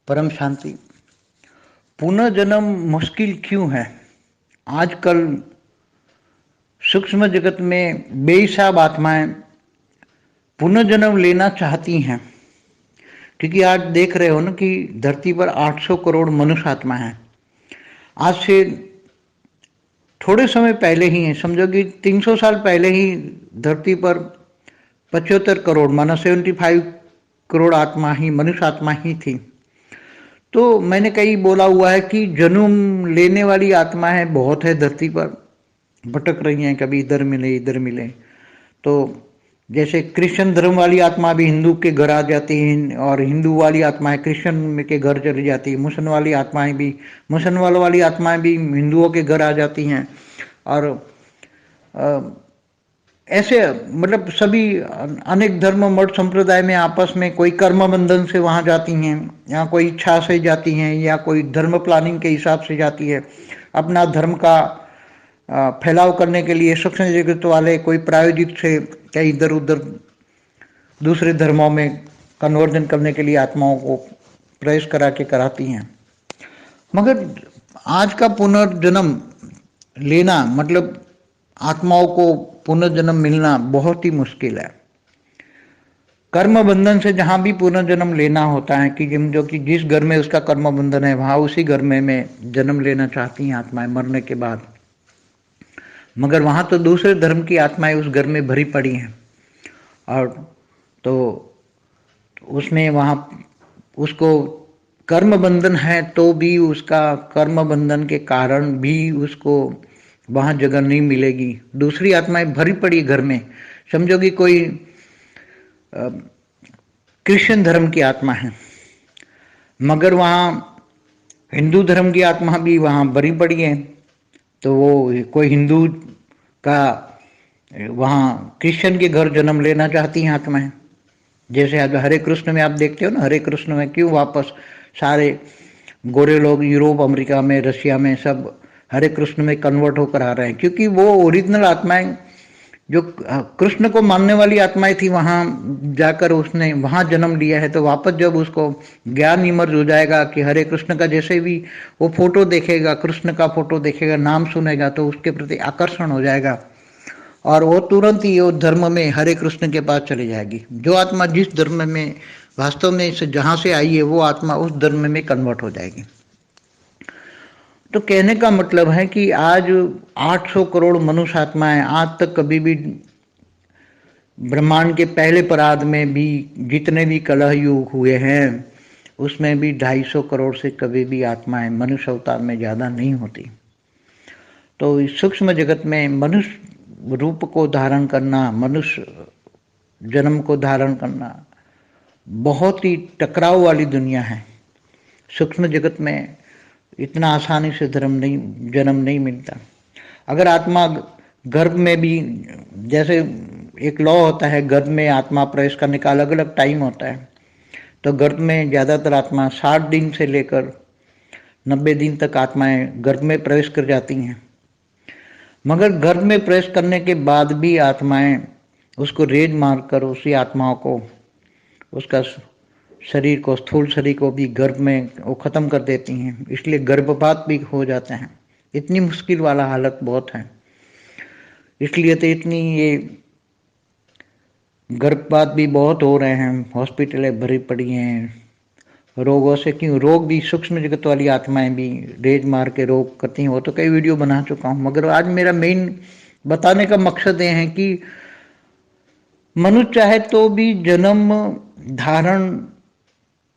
परम शांति। पुनर्जन्म मुश्किल क्यों है? आजकल सूक्ष्म जगत में बेहिसाब आत्माएं पुनर्जन्म लेना चाहती हैं, क्योंकि आज देख रहे हो ना कि धरती पर 800 करोड़ मनुष्य आत्मा है। आज से थोड़े समय पहले ही है, समझो कि 300 साल पहले ही धरती पर 75 करोड़ माना 75 करोड़ आत्मा ही मनुष्य आत्मा ही थी। तो मैंने कहीं बोला हुआ है कि जन्म लेने वाली आत्माएं बहुत है धरती पर, भटक रही हैं, कभी इधर मिले। तो जैसे क्रिश्चियन धर्म वाली आत्मा भी हिंदू के घर आ जाती हैं और हिंदू वाली आत्माएं क्रिश्चियन के घर चली जाती है। मुसलमान वाली आत्माएं भी हिंदुओं के घर आ जाती हैं। और ऐसे मतलब सभी अनेक धर्म मठ संप्रदाय में आपस में कोई कर्म बंधन से वहां जाती हैं, या कोई इच्छा से जाती हैं, या कोई धर्म प्लानिंग के हिसाब से जाती है। अपना धर्म का फैलाव करने के लिए सूक्ष्म जगत वाले कोई प्रायोजित से कई इधर उधर दूसरे धर्मों में कन्वर्जन करने के लिए आत्माओं को प्रवेश करा के कराती हैं। मगर आज का पुनर्जन्म लेना मतलब आत्माओं को पुनर्जन्म मिलना बहुत ही मुश्किल है। कर्म बंधन से जहां भी पुनर्जन्म लेना होता है कि जो कि जिस घर में उसका कर्म बंधन है वहां उसी घर में जन्म लेना चाहती हैं आत्माएं मरने के बाद। मगर वहां तो दूसरे धर्म की आत्माएं उस घर में भरी पड़ी हैं, और तो उसमें वहां उसको कर्म बंधन है तो भी उसका कर्म बंधन के कारण भी उसको वहां जगह नहीं मिलेगी। दूसरी आत्माएं भरी पड़ी घर में, समझो कि कोई क्रिश्चियन धर्म की आत्मा है, मगर वहां हिंदू धर्म की आत्मा भी वहां भरी पड़ी है। तो वो कोई हिंदू का वहां क्रिश्चियन के घर जन्म लेना चाहती हैं आत्माएं। जैसे आज हरे कृष्ण में आप देखते हो ना, हरे कृष्ण में क्यों वापस सारे गोरे लोग यूरोप, अमेरिका में, रशिया में सब हरे कृष्ण में कन्वर्ट होकर आ रहे हैं, क्योंकि वो ओरिजिनल आत्माएं जो कृष्ण को मानने वाली आत्माएं थी वहां जाकर उसने वहां जन्म लिया है। तो वापस जब उसको ज्ञान इमर्ज हो जाएगा कि हरे कृष्ण का जैसे भी वो फोटो देखेगा, कृष्ण का फोटो देखेगा, नाम सुनेगा, तो उसके प्रति आकर्षण हो जाएगा और वो तुरंत ही वो धर्म में हरे कृष्ण के पास चली जाएगी। जो आत्मा जिस धर्म में वास्तव में से जहां से आई है वो आत्मा उस धर्म में कन्वर्ट हो जाएगी। तो कहने का मतलब है कि आज 800 करोड़ मनुष्य आत्माएं आज तक कभी भी ब्रह्मांड के पहले परार्ध में भी जितने भी कलह युग हुए हैं उसमें भी 250 करोड़ से कभी भी आत्माएं मनुष्य अवतार में ज्यादा नहीं होती। तो इस सूक्ष्म जगत में मनुष्य रूप को धारण करना, मनुष्य जन्म को धारण करना बहुत ही टकराव वाली दुनिया है। सूक्ष्म जगत में इतना आसानी से जन्म नहीं मिलता। अगर आत्मा गर्भ में भी, जैसे एक लॉ होता है गर्भ में आत्मा प्रवेश करने का अलग अलग टाइम होता है, तो गर्भ में ज्यादातर आत्मा 60 दिन से लेकर 90 दिन तक आत्माएं गर्भ में प्रवेश कर जाती हैं। मगर गर्भ में प्रवेश करने के बाद भी आत्माएं उसको रेज मारकर उसी आत्माओं को, उसका शरीर को, स्थूल शरीर को भी गर्भ में वो खत्म कर देती हैं, इसलिए गर्भपात भी हो जाते हैं। इतनी मुश्किल वाला हालत बहुत है, इसलिए तो इतनी ये गर्भपात भी बहुत हो रहे हैं, हॉस्पिटलें भरी पड़ी हैं रोगों से। क्यों? रोग भी सूक्ष्म जगत वाली आत्माएं भी रेज मार के रोग करती हैं। वो तो कई वीडियो बना चुका हूं, मगर आज मेरा मेन बताने का मकसद ये है कि मनुष्य चाहे तो भी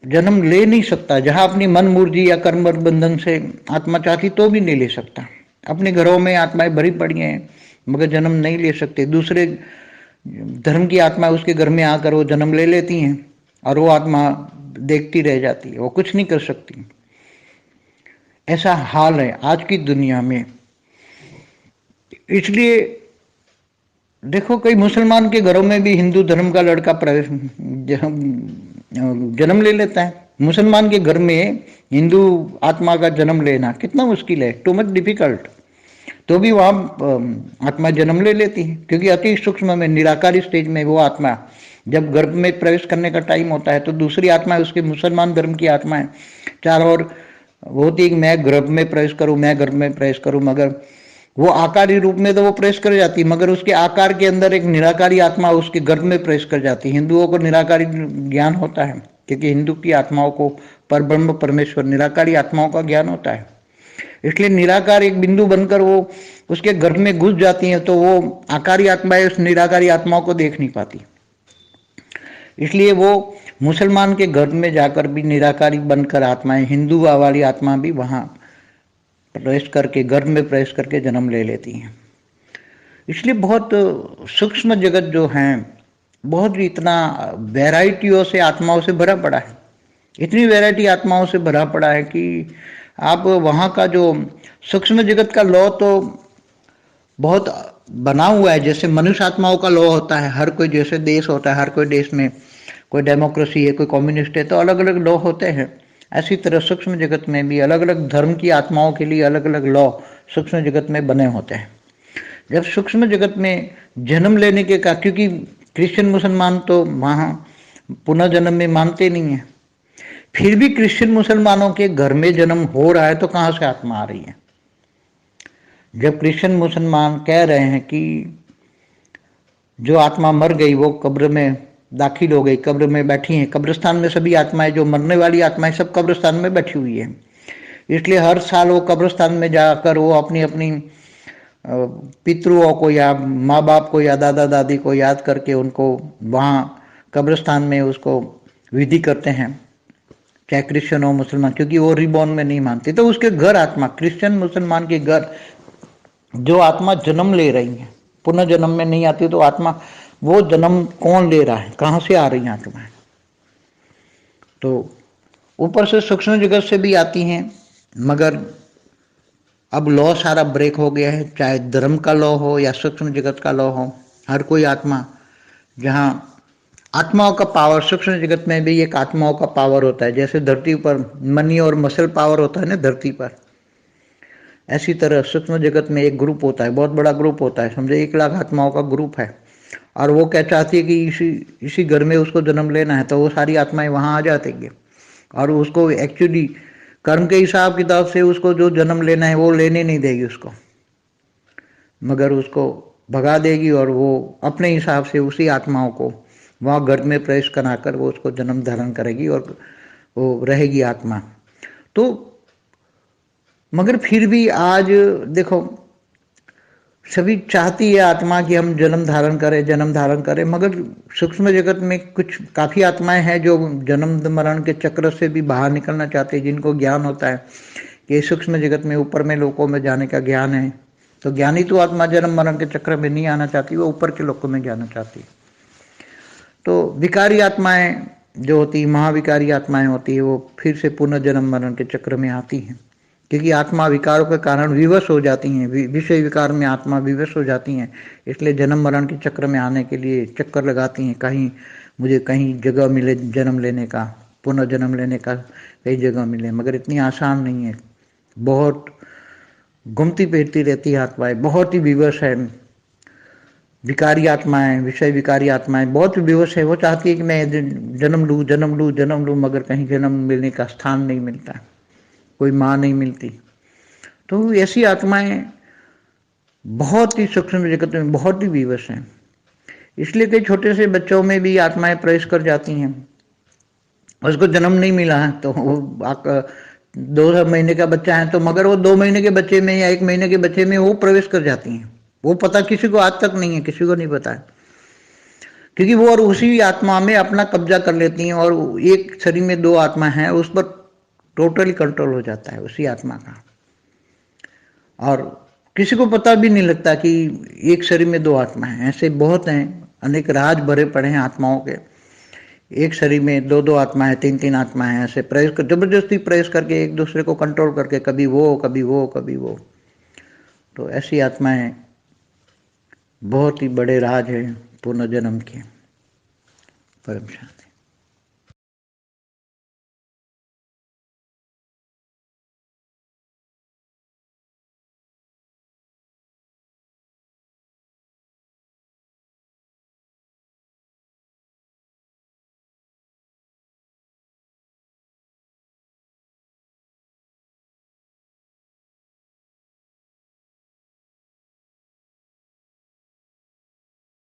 जन्म ले नहीं सकता। जहां अपनी मन मुर्जी या कर्म बंधन से आत्मा चाहती तो भी नहीं ले सकता। अपने घरों में आत्माएं भरी पड़ी हैं मगर जन्म नहीं ले सकते। दूसरे धर्म की आत्मा उसके घर में आकर वो जन्म ले लेती हैं और वो आत्मा देखती रह जाती है, वो कुछ नहीं कर सकती। ऐसा हाल है आज की दुनिया में। इसलिए देखो कई मुसलमान के घरों में भी हिंदू धर्म का लड़का जन्म ले लेता है। मुसलमान के घर में हिंदू आत्मा का जन्म लेना कितना मुश्किल है, टू मच डिफिकल्ट। तो भी वहां आत्मा जन्म ले लेती है, क्योंकि अति सूक्ष्म में निराकारी स्टेज में वो आत्मा जब गर्भ में प्रवेश करने का टाइम होता है तो दूसरी आत्मा है उसके मुसलमान धर्म की आत्मा है चारों ओर होती है कि मैं गर्भ में प्रवेश करूं, मैं गर्भ में प्रवेश करूं, मगर वो आकारी रूप में तो वो प्रवेश कर जाती है, मगर उसके आकार के अंदर एक निराकारी आत्मा उसके गर्भ में प्रवेश कर जाती है। हिंदुओं को निराकारी ज्ञान होता है क्योंकि हिंदू की आत्माओं को परब्रह्म परमेश्वर निराकारी आत्माओं का ज्ञान होता है, इसलिए निराकार एक बिंदु बनकर वो उसके गर्भ में घुस जाती हैं तो वो आकारी आत्माएं उस निराकारी आत्माओं को देख नहीं पाती, इसलिए वो मुसलमान के गर्भ में जाकर भी निराकारी बनकर आत्माएं, हिंदू वाली आत्मा भी वहां प्रवेश करके गर्भ में प्रवेश करके जन्म ले लेती हैं। इसलिए बहुत सूक्ष्म जगत जो है बहुत इतना वैरायटियों से आत्माओं से भरा पड़ा है, इतनी वैरायटी आत्माओं से भरा पड़ा है कि आप वहाँ का जो सूक्ष्म जगत का लॉ तो बहुत बना हुआ है, जैसे मनुष्य आत्माओं का लॉ होता है, हर कोई जैसे देश होता है, हर कोई देश में कोई डेमोक्रेसी है, कोई कम्युनिस्ट है, तो अलग अलग लॉ होते हैं। ऐसी तरह सूक्ष्म जगत में भी अलग अलग धर्म की आत्माओं के लिए अलग अलग लॉ सूक्ष्म जगत में बने होते हैं। जब सूक्ष्म जगत में जन्म लेने के का, क्योंकि क्रिश्चियन मुसलमान तो वहाँ पुनर्जन्म में मानते नहीं है, फिर भी क्रिश्चियन मुसलमानों के घर में जन्म हो रहा है तो कहाँ से आत्मा आ रही है? जब क्रिश्चियन मुसलमान कह रहे हैं कि जो आत्मा मर गई वो कब्र में दाखिल हो गई, कब्र में बैठी हैं, कब्रिस्तान में सभी आत्माएं जो मरने वाली आत्माएं सब कब्रिस्तान में बैठी हुई है, इसलिए हर साल वो कब्रिस्तान में जाकर वो अपनी अपनी पितरुओं को या माँ बाप को या दादा दादी को याद करके उनको वहाँ कब्रिस्तान में उसको विधि करते हैं, चाहे क्रिश्चियन हो मुसलमान, क्योंकि वो रिबॉर्न में नहीं मानते। तो उसके घर आत्मा, क्रिश्चियन मुसलमान के घर जो आत्मा जन्म ले रही है, पुनर्जन्म में नहीं आती, तो आत्मा वो जन्म कौन ले रहा है, कहाँ से आ रही है आत्माएं? तो ऊपर से सूक्ष्म जगत से भी आती हैं, मगर अब लॉ सारा ब्रेक हो गया है, चाहे धर्म का लॉ हो या सूक्ष्म जगत का लॉ हो, हर कोई आत्मा, जहाँ आत्माओं का पावर, सूक्ष्म जगत में भी एक आत्माओं का पावर होता है, जैसे धरती पर मनी और मसल पावर होता है ना धरती पर, ऐसी तरह सूक्ष्म जगत में एक ग्रुप होता है, बहुत बड़ा ग्रुप होता है, समझे 1,00,000 आत्माओं का ग्रुप है, और वो क्या चाहती है कि इसी घर में उसको जन्म लेना है, तो वो सारी आत्माएं वहाँ आ जाती है और उसको एक्चुअली कर्म के हिसाब किताब से उसको जो जन्म लेना है वो लेने नहीं देगी उसको, मगर उसको भगा देगी और वो अपने हिसाब से उसी आत्माओं को वहाँ घर में प्रवेश कराकर वो उसको जन्म धारण करेगी और वो रहेगी आत्मा। तो मगर फिर भी आज देखो सभी चाहती है आत्मा कि हम जन्म धारण करें, मगर सूक्ष्म जगत में कुछ काफ़ी आत्माएं हैं जो जन्म मरण के चक्र से भी बाहर निकलना चाहते हैं, जिनको ज्ञान होता है कि सूक्ष्म जगत में ऊपर में लोकों में जाने का ज्ञान है, तो ज्ञानी तो आत्मा जन्म मरण के चक्र में नहीं आना चाहती, वो ऊपर के लोकों में जाना चाहती है। तो विकारी आत्माएं जो होती है, महाविकारी आत्माएं होती है, वो फिर से पुनर्जन्म मरण के चक्र में आती हैं, क्योंकि आत्मा विकारों के कारण विवश हो जाती हैं, विषय विकार में आत्मा विवश हो जाती हैं, इसलिए जन्म मरण के चक्र में आने के लिए चक्कर लगाती हैं, कहीं मुझे कहीं जगह मिले जन्म लेने का, पुनर्जन्म लेने का कई जगह मिले, मगर इतनी आसान नहीं है, बहुत घूमती फिरती रहती है आत्माएं, बहुत ही विवश है। विकारी आत्माएं, विषय विकारी आत्माएं बहुत विवश है, वो चाहती है कि मैं जन्म लूँ, मगर कहीं जन्म मिलने का स्थान नहीं मिलता, कोई माँ नहीं मिलती। तो ऐसी आत्माएं बहुत ही सूक्ष्म जगत में बहुत ही विवश हैं, इसलिए कई छोटे से बच्चों में भी आत्माएं प्रवेश कर जाती हैं, उसको जन्म नहीं मिला है तो वो 2 महीने का बच्चा है तो मगर वो 2 महीने के बच्चे में या 1 महीने के बच्चे में वो प्रवेश कर जाती हैं, वो पता किसी को आज तक नहीं है, किसी को नहीं पता है, क्योंकि वो और उसी आत्मा में अपना कब्जा कर लेती हैं, और एक शरीर में 2 आत्मा हैं उस पर टोटली कंट्रोल हो जाता है उसी आत्मा का, और किसी को पता भी नहीं लगता कि एक शरीर में 2 आत्मा हैं। ऐसे बहुत हैं, अनेक राज भरे पड़े हैं आत्माओं के, एक शरीर में 2 आत्मा है, 3 आत्मा है, ऐसे प्रवेश कर जबरदस्ती प्रवेश करके एक दूसरे को कंट्रोल करके कभी वो कभी वो कभी वो, तो ऐसी आत्माएं बहुत ही बड़े राज है पुनर्जन्म के। परम शांति।